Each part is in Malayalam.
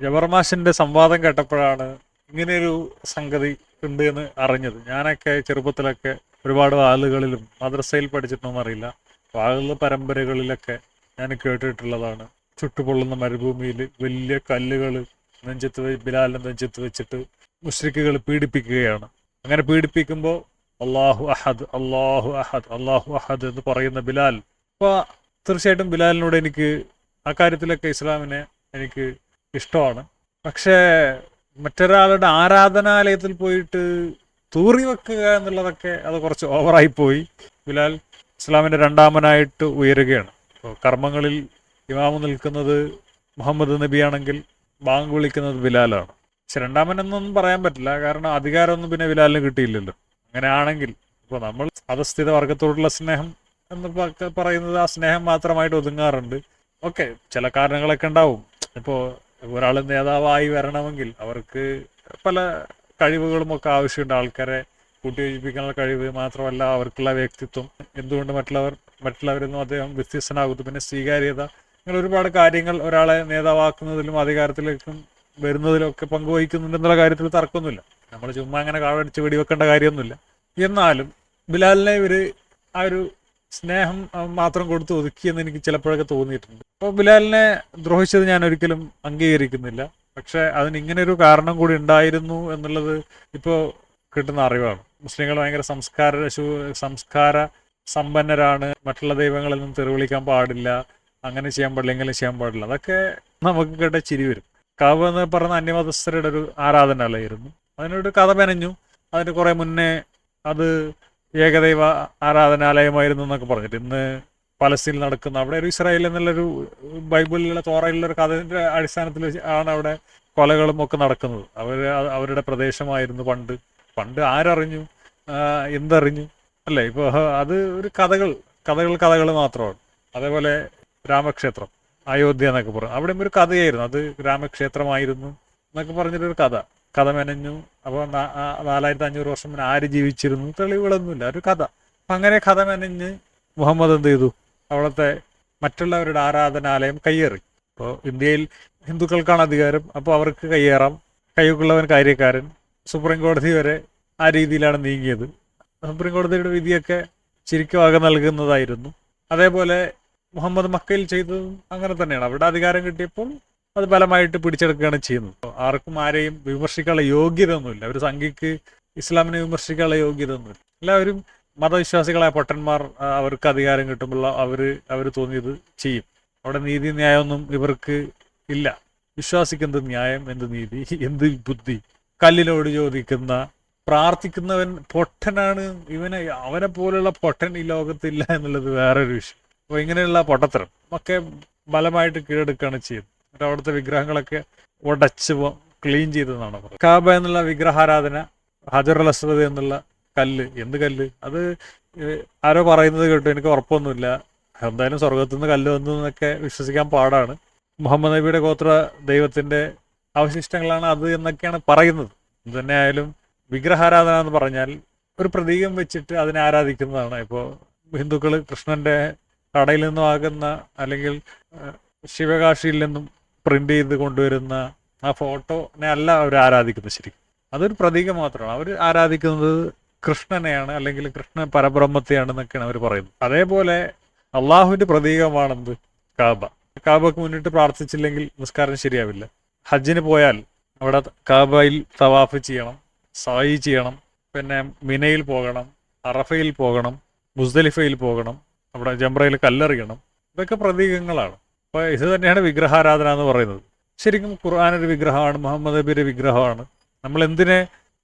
ജബർമാഷിന്റെ സംവാദം കേട്ടപ്പോഴാണ് ഇങ്ങനെയൊരു സംഗതി ഉണ്ട് എന്ന് അറിഞ്ഞത്. ഞാനൊക്കെ ചെറുപ്പത്തിലൊക്കെ ഒരുപാട് വാളുകളിലും മദ്രസയിൽ പഠിച്ചിട്ടൊന്നും അറിയില്ല, വാളുകളുടെ പരമ്പരകളിലൊക്കെ ഞാൻ കേട്ടിട്ടുള്ളതാണ്. ചുട്ടുപൊള്ളുന്ന മരുഭൂമിയിൽ വലിയ കല്ലുകൾ ബിലാലിന്റെ നെഞ്ചത്ത് വെച്ചിട്ട് മുശ്രിക്കുകൾ പീഡിപ്പിക്കുകയാണ്. അങ്ങനെ പീഡിപ്പിക്കുമ്പോൾ അള്ളാഹു അഹദ് അള്ളാഹു അഹദ് അള്ളാഹു അഹദ് എന്ന് പറയുന്ന ബിലാൽ. അപ്പോൾ തീർച്ചയായിട്ടും ബിലാലിനോട് എനിക്ക് അക്കാര്യത്തിലൊക്കെ ഇസ്ലാമിനെ എനിക്ക് ഇഷ്ടമാണ്. പക്ഷേ മറ്റൊരാളുടെ ആരാധനാലയത്തിൽ പോയിട്ട് തൂറി വെക്കുക എന്നുള്ളതൊക്കെ അത് കുറച്ച് ഓവറായിപ്പോയി. ബിലാൽ ഇസ്ലാമിൻ്റെ രണ്ടാമനായിട്ട് ഉയരുകയാണ്. ഇപ്പോൾ കർമ്മങ്ങളിൽ ഇമാമ് നിൽക്കുന്നത് മുഹമ്മദ് നബിയാണെങ്കിൽ ബാങ്ക് വിളിക്കുന്നത് ബിലാലാണ്. പക്ഷെ രണ്ടാമനെന്നൊന്നും പറയാൻ പറ്റില്ല, കാരണം അധികാരമൊന്നും പിന്നെ ബിലാലിന് കിട്ടിയില്ലല്ലോ. അങ്ങനെയാണെങ്കിൽ ഇപ്പോൾ നമ്മൾ അധസ്ഥിത വർഗത്തോടുള്ള സ്നേഹം എന്ന് പറയുന്നത് ആ സ്നേഹം മാത്രമായിട്ട് ഒതുങ്ങാറുണ്ട്. ഓക്കെ, ചില കാരണങ്ങളൊക്കെ ഉണ്ടാവും. ഇപ്പോൾ ഒരാൾ നേതാവായി വരണമെങ്കിൽ അവർക്ക് പല കഴിവുകളുമൊക്കെ ആവശ്യമുണ്ട്. ആൾക്കാരെ കൂട്ടിയോജിപ്പിക്കാനുള്ള കഴിവ് മാത്രമല്ല, അവർക്കുള്ള വ്യക്തിത്വം, എന്തുകൊണ്ട് മറ്റുള്ളവരിൽ നിന്നും അദ്ദേഹം വ്യത്യസ്തനാകുന്നു, പിന്നെ സ്വീകാര്യത, അങ്ങനെ ഒരുപാട് കാര്യങ്ങൾ ഒരാളെ നേതാവാക്കുന്നതിലും അധികാരത്തിലേക്കും വരുന്നതിലും ഒക്കെ പങ്കുവഹിക്കുന്നുണ്ടെന്നുള്ള കാര്യത്തിൽ തർക്കമൊന്നുമില്ല. നമ്മൾ ചുമ്മാ അങ്ങനെ കാളടിച്ച് വെടിവെക്കേണ്ട കാര്യമൊന്നുമില്ല. എന്നാലും ബിലാലിനെ ഇവർ ആ ഒരു സ്നേഹം മാത്രം കൊടുത്ത് ഒതുക്കിയെന്ന് എനിക്ക് ചിലപ്പോഴൊക്കെ തോന്നിയിട്ടുണ്ട്. അപ്പോൾ ബിലാലിനെ ദ്രോഹിച്ചത് ഞാൻ ഒരിക്കലും അംഗീകരിക്കുന്നില്ല. പക്ഷെ അതിന് ഇങ്ങനെ ഒരു കാരണം കൂടി ഉണ്ടായിരുന്നു എന്നുള്ളത് ഇപ്പോൾ കിട്ടുന്ന അറിവാണ്. മുസ്ലിങ്ങൾ ഭയങ്കര സംസ്കാര സമ്പന്നരാണ്, മറ്റുള്ള ദൈവങ്ങളിൽ നിന്നും തെറിവിളിക്കാൻ പാടില്ല, അങ്ങനെ ചെയ്യാൻ പാടില്ല, ഇങ്ങനെ ചെയ്യാൻ പാടില്ല, അതൊക്കെ നമുക്ക് കേട്ട ചിരി വരും. കാബ എന്ന് പറയുന്ന അന്യമതസ്ഥരുടെ ഒരു ആരാധനാലയമായിരുന്നു. അതിനൊരു കഥ മെനഞ്ഞു. അതിന് കുറെ മുന്നേ അത് ഏകദൈവ ആരാധനാലയമായിരുന്നു എന്നൊക്കെ പറഞ്ഞിട്ട് ഇന്ന് പലസ്തീനിൽ നടക്കുന്ന അവിടെ ഒരു ഇസ്രായേൽ എന്നുള്ളൊരു ബൈബിളിലുള്ള തോറയിലുള്ളൊരു കഥയുടെ അടിസ്ഥാനത്തിൽ ആണ് അവിടെ കൊലകളും ഒക്കെ നടക്കുന്നത്. അവരുടെ പ്രദേശമായിരുന്നു പണ്ട് ആരറിഞ്ഞു, എന്തറിഞ്ഞു അല്ലേ? ഇപ്പോൾ അത് ഒരു കഥകൾ മാത്രമാണ്. അതേപോലെ രാമക്ഷേത്രം, അയോധ്യ എന്നൊക്കെ പറഞ്ഞു, അവിടെ ഒരു കഥയായിരുന്നു, അത് രാമക്ഷേത്രമായിരുന്നു എന്നൊക്കെ പറഞ്ഞിട്ടൊരു കഥ മെനഞ്ഞു. അപ്പോൾ 4500 വർഷം മുന്നേ ആര് ജീവിച്ചിരുന്നു, തെളിവുകളൊന്നുമില്ല, ഒരു കഥ. അപ്പം അങ്ങനെ കഥ മെനഞ്ഞ് മുഹമ്മദ് എന്ത് ചെയ്തു, അവിടുത്തെ മറ്റുള്ളവരുടെ ആരാധനാലയം കയ്യേറി. ഇപ്പോൾ ഇന്ത്യയിൽ ഹിന്ദുക്കൾക്കാണ് അധികാരം, അപ്പോൾ അവർക്ക് കയ്യേറാം, കയ്യൊക്കുള്ളവൻ കാര്യക്കാരൻ. സുപ്രീം കോടതി വരെ ആ രീതിയിലാണ് നീങ്ങിയത്. സുപ്രീം കോടതിയുടെ വിധിയൊക്കെ ശരിക്കും വക നൽകുന്നതായിരുന്നു. അതേപോലെ മുഹമ്മദ് മക്കയിൽ ചെയ്തതും അങ്ങനെ തന്നെയാണ്. അവിടെ അധികാരം കിട്ടിയപ്പോൾ അത് ബലമായിട്ട് പിടിച്ചെടുക്കുകയാണ് ചെയ്യുന്നത്. ആർക്കും ആരെയും വിമർശിക്കാനുള്ള യോഗ്യത ഒന്നുമില്ല. ഒരു സംഘിക്ക് ഇസ്ലാമിനെ വിമർശിക്കാനുള്ള യോഗ്യത ഒന്നുമില്ല. എല്ലാവരും മതവിശ്വാസികളായ പൊട്ടന്മാർ, അവർക്ക് അധികാരം കിട്ടുമ്പോൾ അവർ തോന്നിയത് ചെയ്യും. അവിടെ നീതി ന്യായമൊന്നും ഇവർക്ക് ഇല്ല. വിശ്വാസിക്ക് എന്ത് ന്യായം, എന്ത് നീതി, എന്ത് ബുദ്ധി? കല്ലിനോട് ചോദിക്കുന്ന പ്രാർത്ഥിക്കുന്നവൻ പൊട്ടനാണ്. അവനെ പോലുള്ള പൊട്ടൻ ഈ ലോകത്തില്ല എന്നുള്ളത് വേറൊരു വിഷയം. അപ്പോൾ ഇങ്ങനെയുള്ള പൊട്ടത്തരം ഒക്കെ ബലമായിട്ട് കീഴടക്കുകയാണ് ചെയ്യുന്നത്. അവിടുത്തെ വിഗ്രഹങ്ങളൊക്കെ ഉടച്ച് ക്ലീൻ ചെയ്തതാണ്. കാബ എന്നുള്ള വിഗ്രഹാരാധന, ഹജറുൽ അസ്വദ് എന്നുള്ള കല്ല്, എന്ത് കല്ല്? അത് ആരോ പറയുന്നത് കേട്ടു, എനിക്ക് ഉറപ്പൊന്നുമില്ല. എന്തായാലും സ്വർഗത്തു നിന്ന് കല്ല് വന്നു എന്നൊക്കെ വിശ്വസിക്കാൻ പാടാണ്. മുഹമ്മദ് നബിയുടെ ഗോത്ര ദൈവത്തിന്റെ അവശിഷ്ടങ്ങളാണ് അത് എന്നൊക്കെയാണ് പറയുന്നത്. ഇത് തന്നെ ആയാലും വിഗ്രഹാരാധന എന്ന് പറഞ്ഞാൽ ഒരു പ്രതീകം വെച്ചിട്ട് അതിനെ ആരാധിക്കുന്നതാണ്. ഇപ്പോൾ ഹിന്ദുക്കൾ കൃഷ്ണന്റെ കടയിൽ നിന്നും ആകുന്ന അല്ലെങ്കിൽ ശിവകാശിയിൽ നിന്നും പ്രിന്റ് ചെയ്ത് കൊണ്ടുവരുന്ന ആ ഫോട്ടോനെ അല്ല അവർ ആരാധിക്കുന്നത്. ശരിക്കും അതൊരു പ്രതീകം മാത്രമാണ്. അവർ ആരാധിക്കുന്നത് കൃഷ്ണനെയാണ്, അല്ലെങ്കിൽ കൃഷ്ണ പരബ്രഹ്മത്തെയാണെന്നൊക്കെയാണ് അവർ പറയുന്നത്. അതേപോലെ അള്ളാഹുവിന്റെ പ്രതീകമാണെന്ത്? കാബ. കാബക്ക് മുന്നിട്ട് പ്രാർത്ഥിച്ചില്ലെങ്കിൽ നിസ്കാരം ശരിയാവില്ല. ഹജ്ജിന് പോയാൽ അവിടെ കാബയിൽ തവാഫ് ചെയ്യണം, സായി ചെയ്യണം, പിന്നെ മിനയിൽ പോകണം, അറഫയിൽ പോകണം, മുസ്ദലിഫയിൽ പോകണം, അവിടെ ജംറയിൽ കല്ലെറിയണം. ഇതൊക്കെ പ്രതീകങ്ങളാണ്. അപ്പോൾ ഇത് തന്നെയാണ് വിഗ്രഹാരാധന എന്ന് പറയുന്നത്. ശരിക്കും ഖുർആൻ ഒരു വിഗ്രഹമാണ്, മുഹമ്മദ് നബിയുടെ വിഗ്രഹമാണ്. നമ്മൾ എന്തിനെ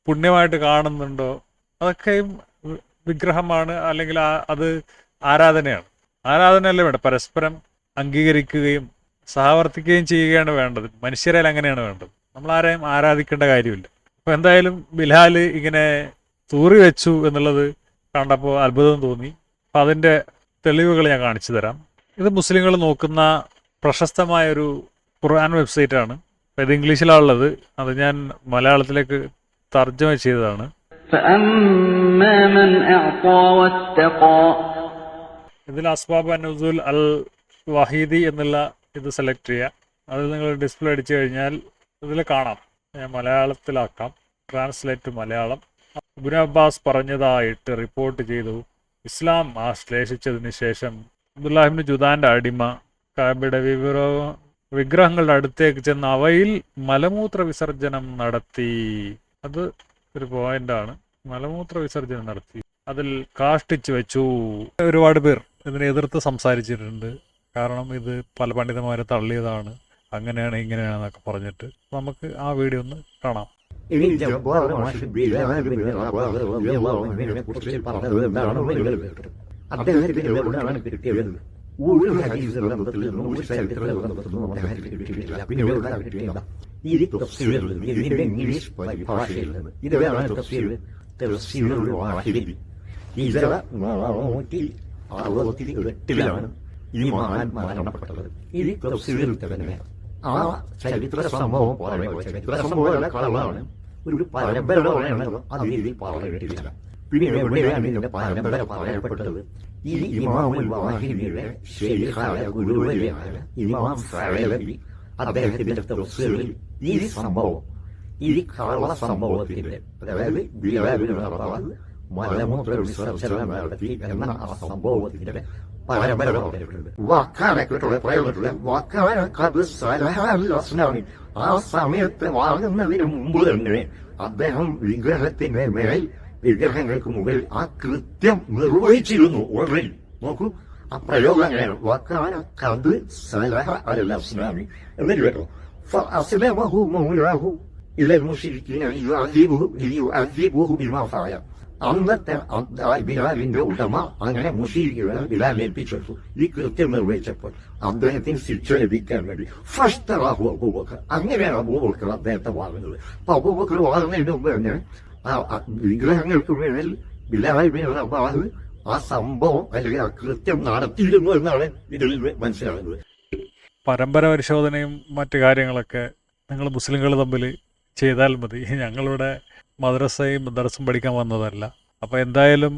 പുണ്യമായിട്ട് കാണുന്നുണ്ടോ അതൊക്കെയും വിഗ്രഹമാണ്, അല്ലെങ്കിൽ അത് ആരാധനയാണ്. ആരാധനയല്ലേ വേണ്ടത്, പരസ്പരം അംഗീകരിക്കുകയും സഹവർത്തിക്കുകയും ചെയ്യുകയാണ് വേണ്ടത്. മനുഷ്യരാൽ അങ്ങനെയാണ് വേണ്ടത്. നമ്മളാരെയും ആരാധിക്കേണ്ട കാര്യമില്ല. അപ്പോൾ എന്തായാലും ബിലാൽ ഇങ്ങനെ തൂറി വെച്ചു എന്നുള്ളത് കണ്ടപ്പോൾ അത്ഭുതം തോന്നി. അപ്പം അതിൻ്റെ തെളിവുകൾ ഞാൻ കാണിച്ചു തരാം. ഇത് മുസ്ലിങ്ങൾ നോക്കുന്ന പ്രശസ്തമായൊരു ഖുർആൻ വെബ്സൈറ്റാണ്. അപ്പോൾ ഇത് ഇംഗ്ലീഷിലാണുള്ളത്, അത് ഞാൻ മലയാളത്തിലേക്ക് തർജ്ജമ ചെയ്തതാണ്. ഇതിൽ അസ്ബാബ് അന്നുസുൽ അൽ വഹീദി എന്നുള്ള ഇത് സെലക്ട് ചെയ്യുക. അതിൽ നിങ്ങൾ ഡിസ്പ്ലേ അടിച്ചു കഴിഞ്ഞാൽ ഇതിൽ കാണാം. ഞാൻ മലയാളത്തിലാക്കാം. ട്രാൻസ്ലേറ്റ് മലയാളം. ഇബ്നു അബ്ബാസ് പറഞ്ഞതായിട്ട് റിപ്പോർട്ട് ചെയ്തു. ഇസ്ലാം ആശ്ലേഷിച്ചതിന് ശേഷം അബ്ദുല്ലാഹിബ്നു ജുദാന്റെ അടിമ കഅബയുടെ വിഗ്രഹങ്ങളുടെ അടുത്തേക്ക് ചെന്ന് അവയിൽ മലമൂത്ര വിസർജനം നടത്തി. അത് ഒരു പോയിന്റാണ്. മലമൂത്ര വിസർജനം നടത്തി, അതിൽ കാഷ്ടിച്ചു വെച്ചു. ഒരുപാട് പേർ ഇതിനെ എതിർത്ത് സംസാരിച്ചിട്ടുണ്ട്. കാരണം ഇത് പല പണ്ഡിതന്മാരെ തള്ളിയതാണ്, അങ്ങനെയാണ് ഇങ്ങനെയാണെന്നൊക്കെ പറഞ്ഞിട്ട്. നമുക്ക് ആ വീഡിയോ ഒന്ന് കാണാം. ഈ മരണപ്പെട്ടത് ഇത് തഫ്സീറിൽ തന്നെ ആ ചരിത്ര സംഭവം ചരിത്ര സംഭവങ്ങളുടെ കളവാണ്. ഒരു പരമ്പര പറയണത് അത് രീതിയിൽ പറയപ്പെട്ടില്ല. പിന്നെ എവിടെയാണ് ഇതിന്റെ പരമ്പര പറയപ്പെട്ടത്? ഈ ഇമാമുൽ വാഹിദിയുടെ ശൈഖായ ഗുരുവരിയായ ഇമാം സഅലവി അദ്ദേഹത്തിന്റെ തഫ്സീറിൽ ഈ സംഭവം, ഈ കള്ള സംഭവത്തിന്റെ, അതായത് ബിലാലിന് മലമൂത്ര വിസർജനം നടത്തി എന്ന ആ സംഭവത്തിന്റെ പരമ്പര പറഞ്ഞിട്ടുണ്ട്. വാക്കാനൊക്കെയുള്ള പ്രയോഗത്തിലുള്ള വാക്കാന ആ സമയത്ത് വാങ്ങുന്നതിന് മുമ്പ് തന്നെ അദ്ദേഹം വിഗ്രഹത്തിന്റെ മേൽ, വിഗ്രഹങ്ങൾക്ക് മുകളിൽ ആ കൃത്യം നിർവഹിച്ചിരുന്നു ഓൾറെഡി. നോക്കൂ, ആ പ്രയോഗം അങ്ങനെയാണ്. വാക്കാന കത് സലഹ അൽ-അസ്നാമി എന്നിട്ട് കേട്ടോ. ഫഅസ്ലമഹു മൗലാഹു ഇലൽ മുശ്രിക്കീന യുഅദ്ദിബുഹു ബിമാ ഫഅല. അന്നത്തെ ബിലാലിന്റെ ഉടമ അങ്ങനെ മുശ്രിക്കുകളെ ബിലാൽ ഏൽപ്പിച്ചു. ഈ കൃത്യം നിർവഹിച്ചപ്പോൾ അദ്ദേഹത്തിന് ശിക്ഷ ലഭിക്കാൻ വേണ്ടി ഫഷ്തറാഹു അബൂബക്കർ, അങ്ങനെയാണ് അബൂബക്കർ അദ്ദേഹത്തെ വാങ്ങുന്നത്. അപ്പൊ അബൂബക്കർ വാങ്ങുന്നതിന് മുമ്പ് തന്നെ ആ വിഗ്രഹങ്ങൾക്ക് മേൽ ബിലാൽ ബിൻ റബാഹ് ആ സംഭവം അല്ലെങ്കിൽ ആ കൃത്യം നടത്തിയിരുന്നു എന്നാണ് ഇതിൽ മനസ്സിലാകുന്നത്. പരമ്പര പരിശോധനയും മറ്റു കാര്യങ്ങളൊക്കെ നിങ്ങൾ മുസ്ലിങ്ങൾ തമ്മിൽ ചെയ്താൽ മതി. ഞങ്ങളിവിടെ മദ്രസയും ദർസും പഠിക്കാൻ വന്നതല്ല. അപ്പോൾ എന്തായാലും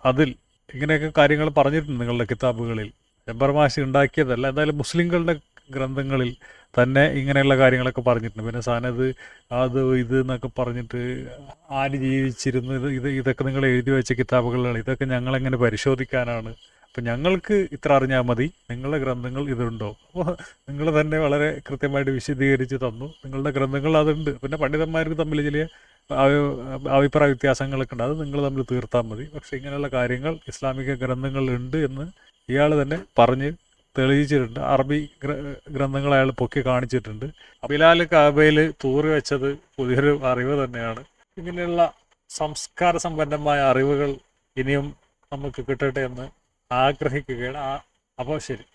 അതിൽ ഇങ്ങനെയൊക്കെ കാര്യങ്ങൾ പറഞ്ഞിട്ടുണ്ട് നിങ്ങളുടെ കിതാബുകളിൽ. ജബ്ബർമാഷി ഉണ്ടാക്കിയതല്ല. എന്തായാലും മുസ്ലിങ്ങളുടെ ഗ്രന്ഥങ്ങളിൽ തന്നെ ഇങ്ങനെയുള്ള കാര്യങ്ങളൊക്കെ പറഞ്ഞിട്ടുണ്ട്. പിന്നെ സാനത് അത് ഇത് എന്നൊക്കെ പറഞ്ഞിട്ട് ആര് ജീവിച്ചിരുന്നു, ഇതൊക്കെ നിങ്ങൾ എഴുതി വെച്ച കിതാബുകളാണ്. ഇതൊക്കെ ഞങ്ങളെങ്ങനെ പരിശോധിക്കാനാണ്? അപ്പം ഞങ്ങൾക്ക് ഇത്ര അറിഞ്ഞാൽ മതി, നിങ്ങളുടെ ഗ്രന്ഥങ്ങൾ ഇതുണ്ടോ? അപ്പോൾ നിങ്ങൾ തന്നെ വളരെ കൃത്യമായിട്ട് വിശദീകരിച്ച് തന്നു. നിങ്ങളുടെ ഗ്രന്ഥങ്ങൾ അതുണ്ട്. പിന്നെ പണ്ഡിതന്മാർക്ക് തമ്മിൽ ചില അഭിപ്രായ വ്യത്യാസങ്ങളൊക്കെ ഉണ്ട്, അത് നിങ്ങൾ തമ്മിൽ തീർത്താൽ മതി. പക്ഷെ ഇങ്ങനെയുള്ള കാര്യങ്ങൾ ഇസ്ലാമിക ഗ്രന്ഥങ്ങളുണ്ട് എന്ന് ഇയാൾ തന്നെ പറഞ്ഞ് തെളിയിച്ചിട്ടുണ്ട്. അറബി ഗ്രന്ഥങ്ങൾ അയാൾ പൊക്കി കാണിച്ചിട്ടുണ്ട്. ബിലാൽ കഅബയിൽ തൂറി വെച്ചത് പുതിയൊരു അറിവ് തന്നെയാണ്. ഇങ്ങനെയുള്ള സംസ്കാര സമ്പന്നമായ അറിവുകൾ ഇനിയും നമുക്ക് കിട്ടട്ടെ എന്ന് ആഗ്രഹിക്കുകയാണ്. അപ്പോൾ ശരി.